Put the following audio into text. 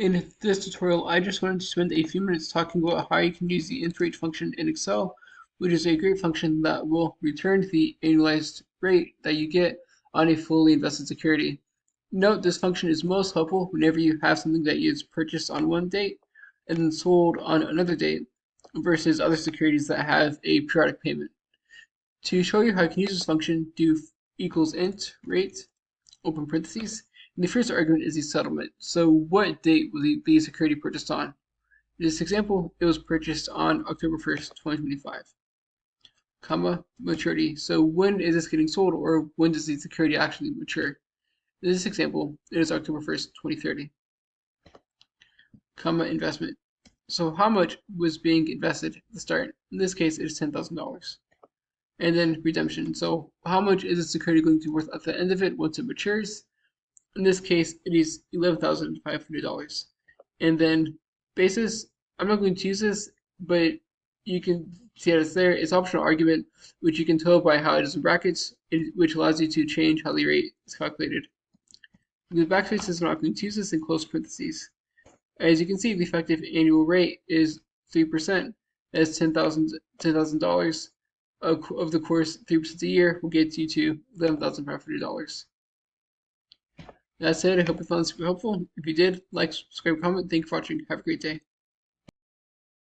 In this tutorial, I just wanted to spend a few minutes talking about how you can use the INTRATE function in Excel, which is a great function that will return the annualized rate that you get on a fully invested security. Note this function is most helpful whenever you have something that is purchased on one date and then sold on another date versus other securities that have a periodic payment. To show you how you can use this function, do equals int rate, open parentheses, and the first argument is the settlement. So what date was the security purchased on? In this example, it was purchased on October 1st, 2025, comma, maturity. So when is this getting sold, or when does the security actually mature? In this example, it is October 1st, 2030, comma, investment. So how much was being invested at the start? In this case, it is $10,000. And then redemption. So how much is the security going to be worth at the end of it once it matures? In this case, it is $11,500. And then basis, I'm not going to use this, but you can see that it's there. It's optional argument, which you can tell by how it is in brackets, which allows you to change how the rate is calculated. The backspace is not going to use this in close parentheses. As you can see, the effective annual rate is 3%. That's $10,000 of the course. 3% a year will get you to $11,500. That said, I hope you found this super helpful. If you did, like, subscribe, comment. Thank you for watching. Have a great day.